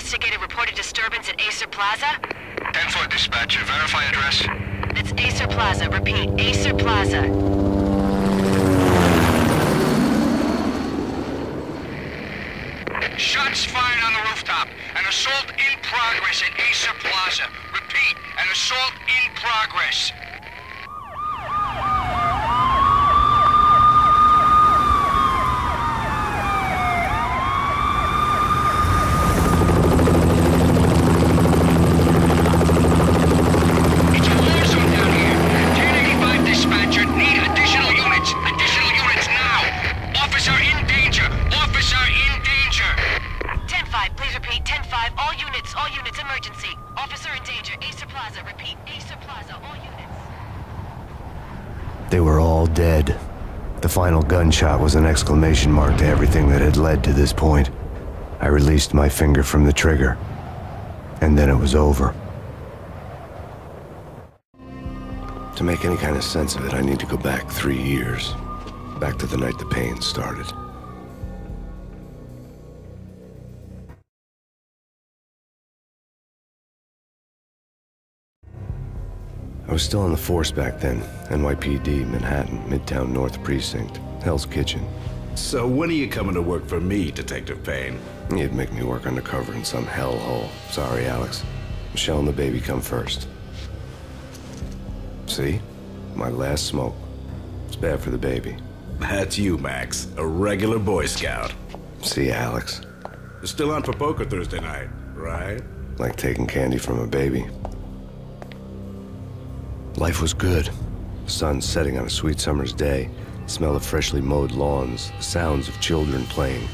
investigated reported disturbance at Acer Plaza? 10-4 dispatcher, verify address. That's Acer Plaza. Repeat, Acer Plaza. Shots fired on the rooftop. An assault in progress at Acer Plaza. Repeat, an assault in progress. It's a war zone down here. 1085 dispatcher, need additional units. Additional units now. Officer in danger. Officer in danger. 10-5, please repeat. 10-5, all units, emergency. Officer in danger, Acer Plaza. Repeat, Acer Plaza, all units. They were all dead. The final gunshot was an exclamation mark to everything that had led to this point. I released my finger from the trigger, and then it was over. To make any kind of sense of it, I need to go back 3 years. Back to the night the pain started. I was still on the force back then. NYPD, Manhattan, Midtown North Precinct, Hell's Kitchen. So when are you coming to work for me, Detective Payne? You'd make me work undercover in some hellhole. Sorry, Alex. Michelle and the baby come first. See? My last smoke. It's bad for the baby. That's you, Max. A regular Boy Scout. See, Alex. You're still on for poker Thursday night, right? Like taking candy from a baby. Life was good. The sun setting on a sweet summer's day. The smell of freshly mowed lawns. The sounds of children playing.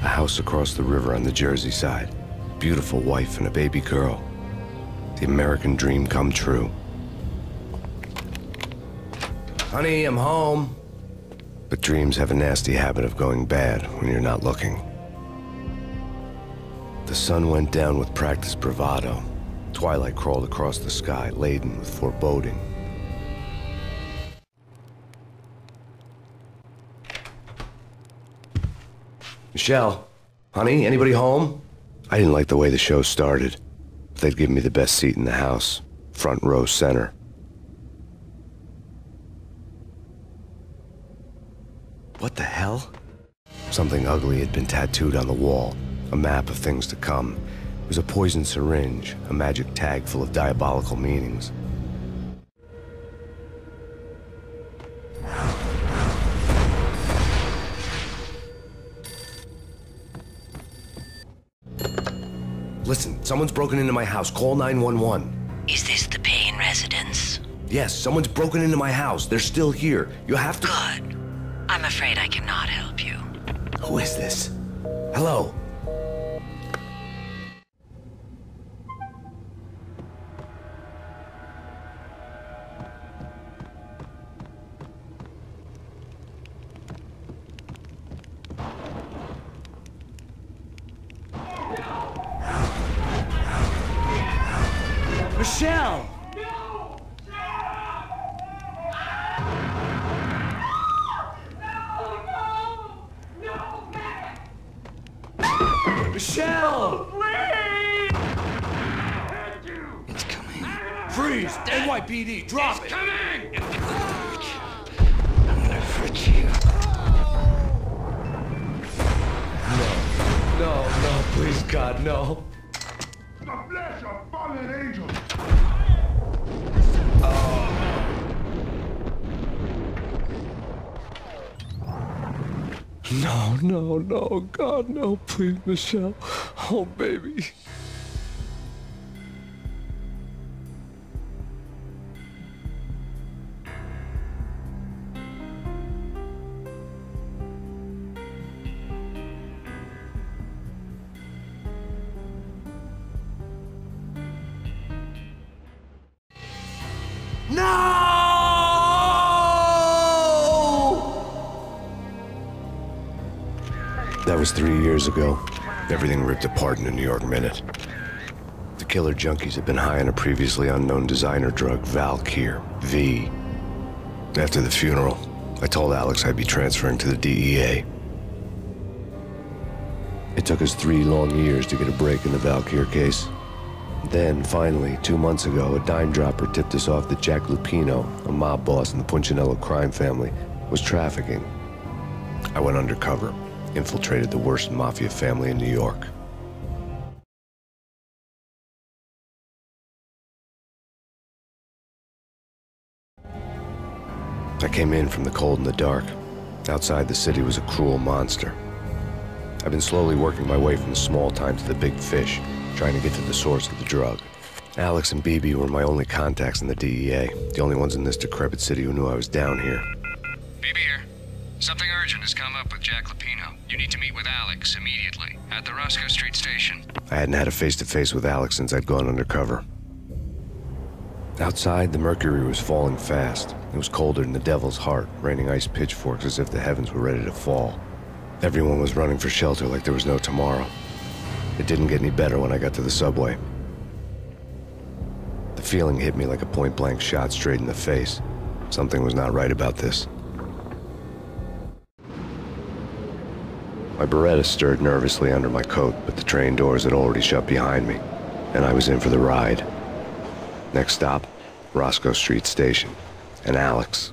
A house across the river on the Jersey side. Beautiful wife and a baby girl. The American dream come true. Honey, I'm home. But dreams have a nasty habit of going bad when you're not looking. The sun went down with practiced bravado. Twilight crawled across the sky, laden with foreboding. Michelle, honey, anybody home? I didn't like the way the show started. They'd give me the best seat in the house, front row center. What the hell? Something ugly had been tattooed on the wall, a map of things to come. It was a poison syringe, a magic tag full of diabolical meanings. Listen, someone's broken into my house. Call 911. Is this the Payne residence? Yes, someone's broken into my house. They're still here. You have to... Good. I'm afraid I cannot help you. Who is this? Hello? Michelle! Michelle! Please! It's coming. Freeze! NYPD, drop it! Coming! I'm gonna hurt you. No, please, God, no. The flesh of fallen angels! No, God, no, please, Michelle. Oh, baby. That was 3 years ago. Everything ripped apart in a New York minute. The killer junkies had been high on a previously unknown designer drug, Valkyr, V. After the funeral, I told Alex I'd be transferring to the DEA. It took us 3 long years to get a break in the Valkyr case. Then, finally, 2 months ago, a dime dropper tipped us off that Jack Lupino, a mob boss in the Punchinello crime family, was trafficking. I went undercover, infiltrated the worst mafia family in New York. I came in from the cold and the dark. Outside the city was a cruel monster. I've been slowly working my way from the small time to the big fish, trying to get to the source of the drug. Alex and BB were my only contacts in the DEA, the only ones in this decrepit city who knew I was down here. BB here. Something urgent has come up with Jack Lupino. You need to meet with Alex immediately at the Roscoe Street station. I hadn't had a face-to-face with Alex since I'd gone undercover. Outside, the mercury was falling fast. It was colder than the devil's heart, raining ice pitchforks as if the heavens were ready to fall. Everyone was running for shelter like there was no tomorrow. It didn't get any better when I got to the subway. The feeling hit me like a point-blank shot straight in the face. Something was not right about this. My Beretta stirred nervously under my coat, but the train doors had already shut behind me, and I was in for the ride. Next stop, Roscoe Street Station, and Alex.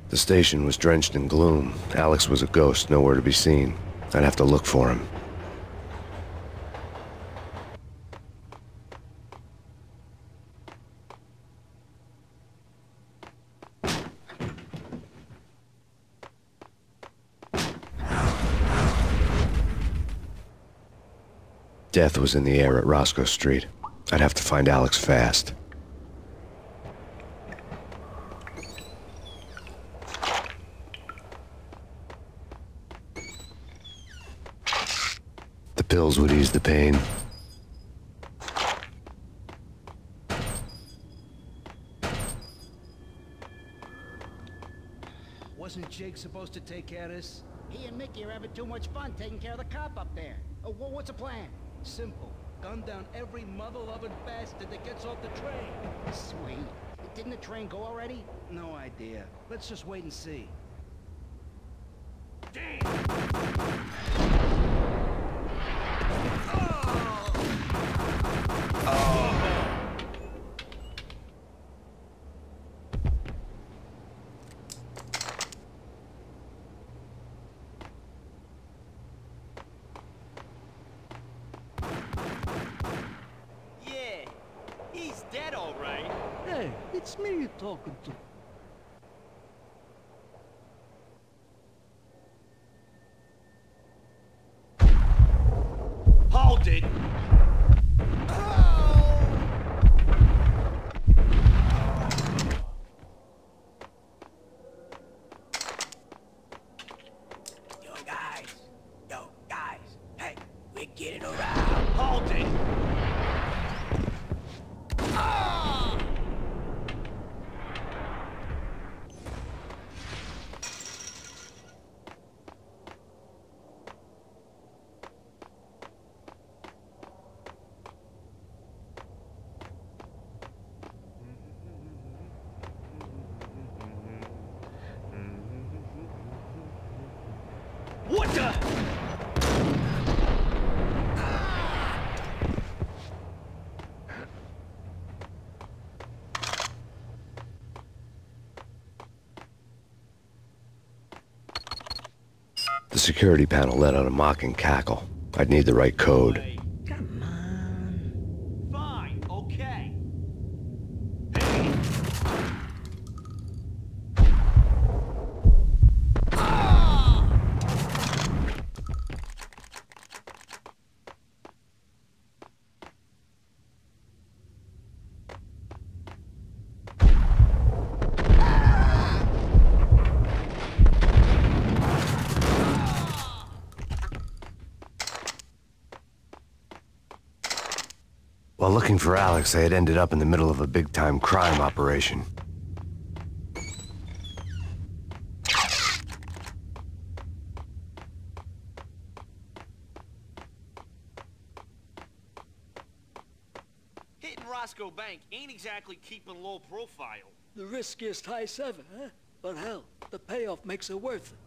The station was drenched in gloom. Alex was a ghost, nowhere to be seen. I'd have to look for him. Death was in the air at Roscoe Street. I'd have to find Alex fast. The pills would ease the pain. Wasn't Jake supposed to take care of this? He and Mickey are having too much fun taking care of the cop up there. Oh, what's the plan? Simple. Gun down every mother-loving bastard that gets off the train. Sweet. Didn't the train go already? No idea. Let's just wait and see. Damn! Hey, it's me you're talking to. Hold it! Yo guys, hey, we're getting around. Hold it! What the? The security panel let out a mocking cackle. I'd need the right code. Come on. Fine, okay. While looking for Alex, I had ended up in the middle of a big-time crime operation. Roscoe Bank ain't exactly keeping low profile. The riskiest heist ever, huh? But hell, the payoff makes it worth it.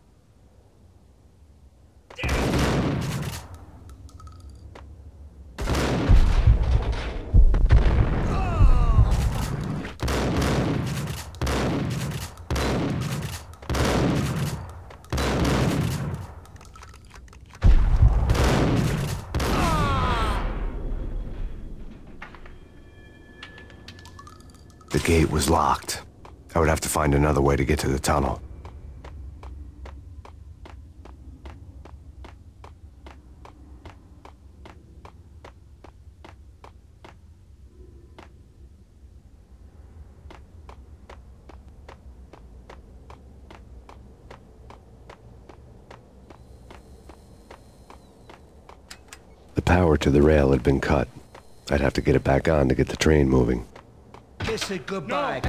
The gate was locked. I would have to find another way to get to the tunnel. The power to the rail had been cut. I'd have to get it back on to get the train moving. Kiss it goodbye.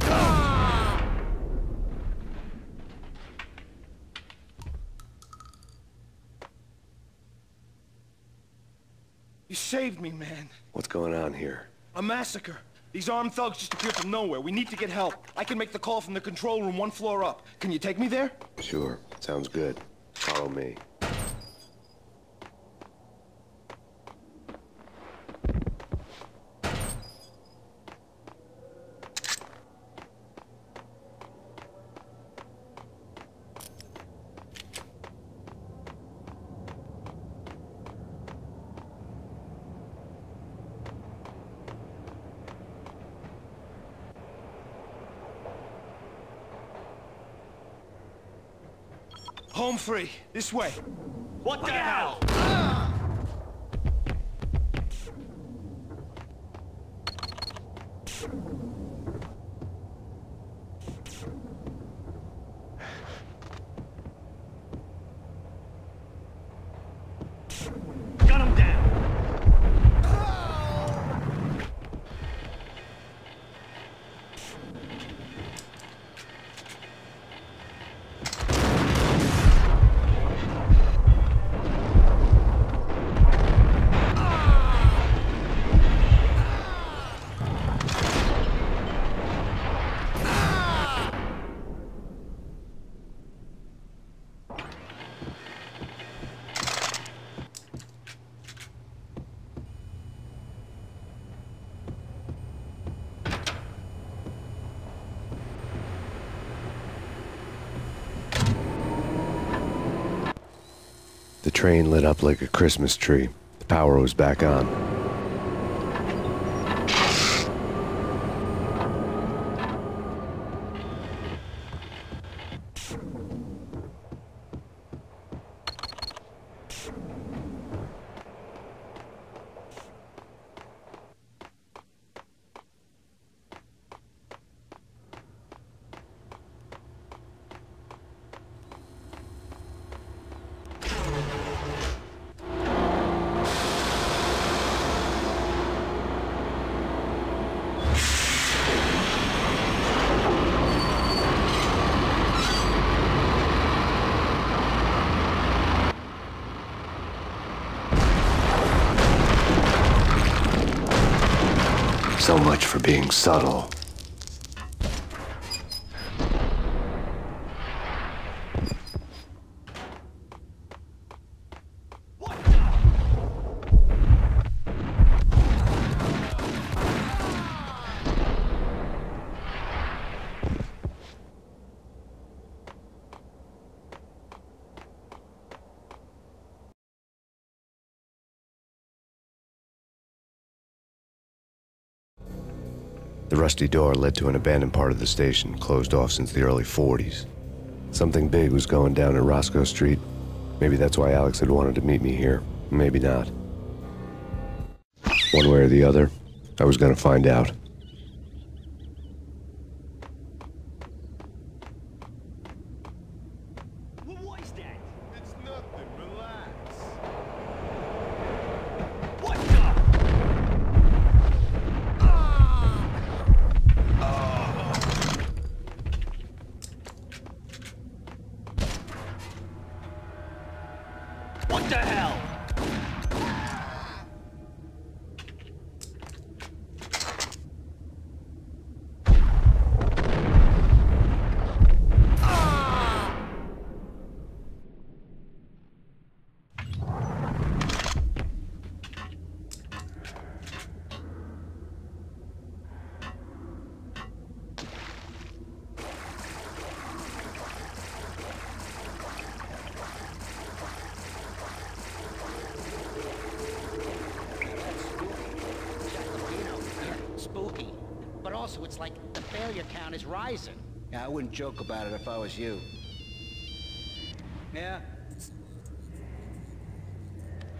You saved me, man. What's going on here? A massacre. These armed thugs just appeared from nowhere. We need to get help. I can make the call from the control room 1 floor up. Can you take me there? Sure. Sounds good. Follow me. Home free. This way. What the hell? Gun him down. The train lit up like a Christmas tree. The power was back on. So much for being subtle. The rusty door led to an abandoned part of the station, closed off since the early 40s. Something big was going down at Roscoe Street. Maybe that's why Alex had wanted to meet me here. Maybe not. One way or the other, I was gonna find out. What was that? It's nothing. Relax. What the? What the hell? so it's like the failure count is rising. Yeah, I wouldn't joke about it if I was you. Yeah?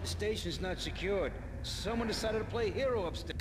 The station's not secured. Someone decided to play hero upstairs.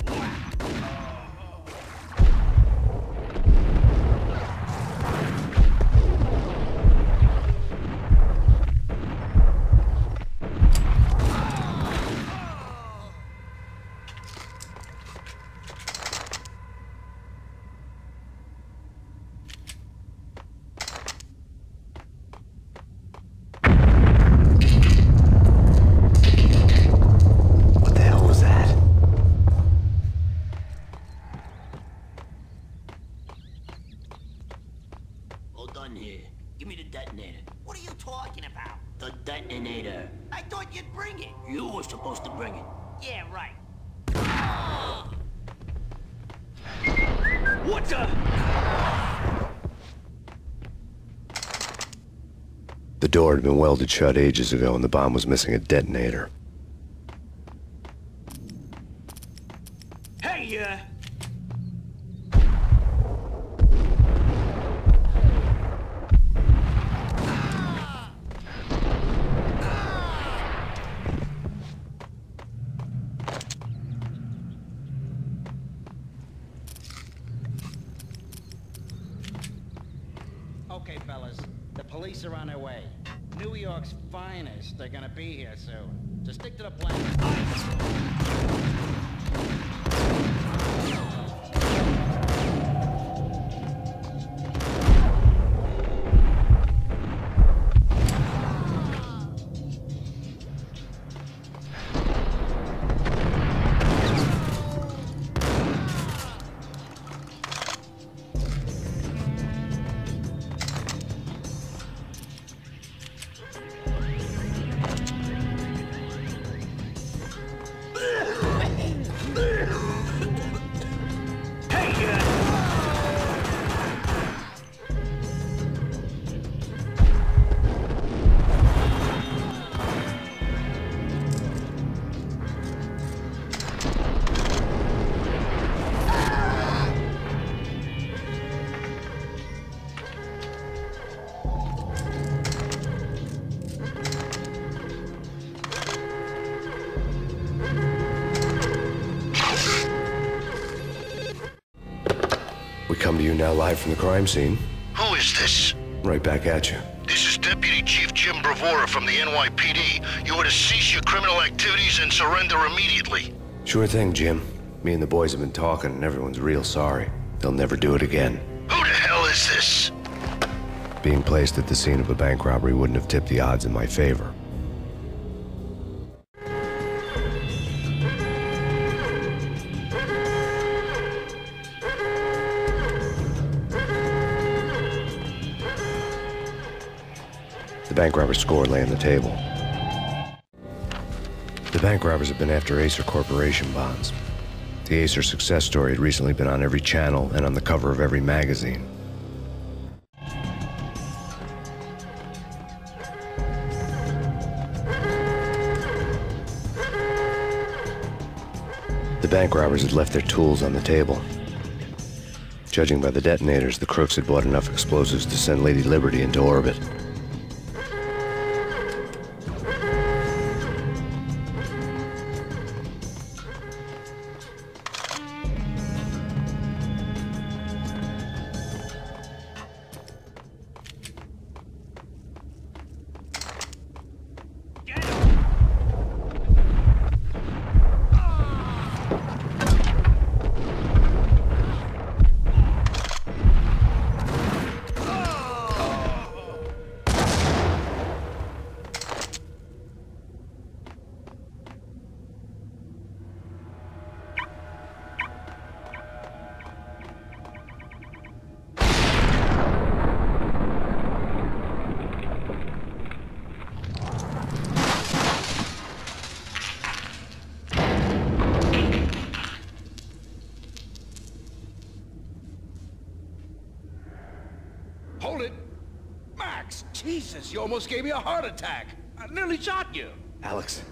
Give me the detonator. What are you talking about? The detonator. I thought you'd bring it. You were supposed to bring it. Yeah, right. What the? The door had been welded shut ages ago and the bomb was missing a detonator. Hey, Okay, fellas. The police are on their way. New York's finest are gonna be here soon. So stick to the plan. Come to you now live from the crime scene. Who is this? Right back at you. This is Deputy Chief Jim Bravura from the NYPD. You are to cease your criminal activities and surrender immediately. Sure thing, Jim. Me and the boys have been talking and everyone's real sorry. They'll never do it again. Who the hell is this? Being placed at the scene of a bank robbery wouldn't have tipped the odds in my favor. The bank robber's score lay on the table. The bank robbers have been after Acer Corporation bonds. The Acer success story had recently been on every channel and on the cover of every magazine. The bank robbers had left their tools on the table. Judging by the detonators, the crooks had bought enough explosives to send Lady Liberty into orbit. Hold it! Max! Jesus, you almost gave me a heart attack! I nearly shot you! Alex,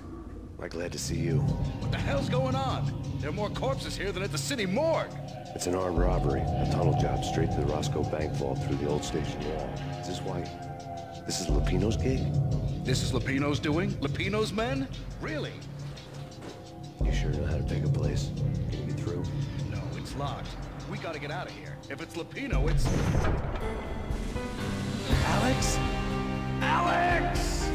I'm glad to see you. What the hell's going on? There are more corpses here than at the city morgue. It's an armed robbery. A tunnel job straight to the Roscoe bank vault through the old station wall. Is this why? This is Lupino's gig? This is Lupino's doing? Lupino's men? Really? You sure know how to pick a place? Can you get through? No, it's locked. We gotta get out of here. If it's Lupino, it's... Alex? Alex!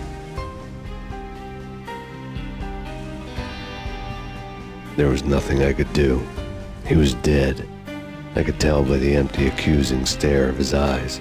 There was nothing I could do. He was dead. I could tell by the empty, accusing stare of his eyes.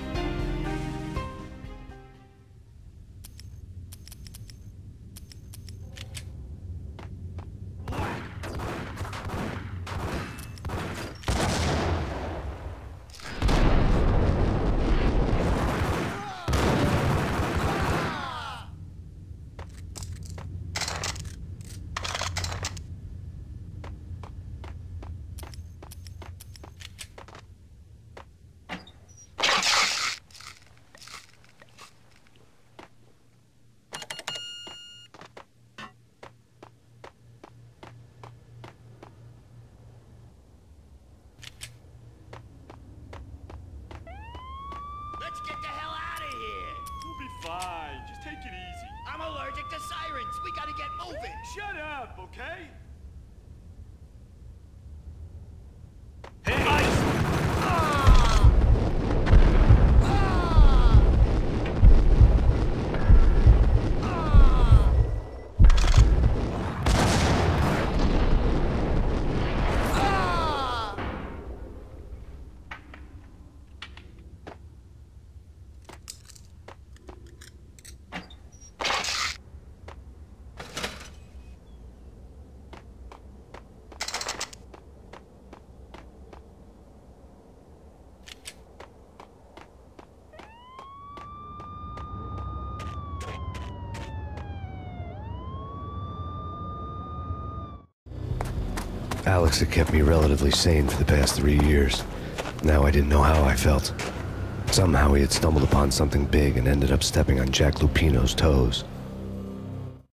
Let's get the hell out of here! We'll be fine. Just take it easy. I'm allergic to sirens. We gotta get moving. Shut up, okay? Alex had kept me relatively sane for the past 3 years. Now I didn't know how I felt. Somehow he had stumbled upon something big and ended up stepping on Jack Lupino's toes.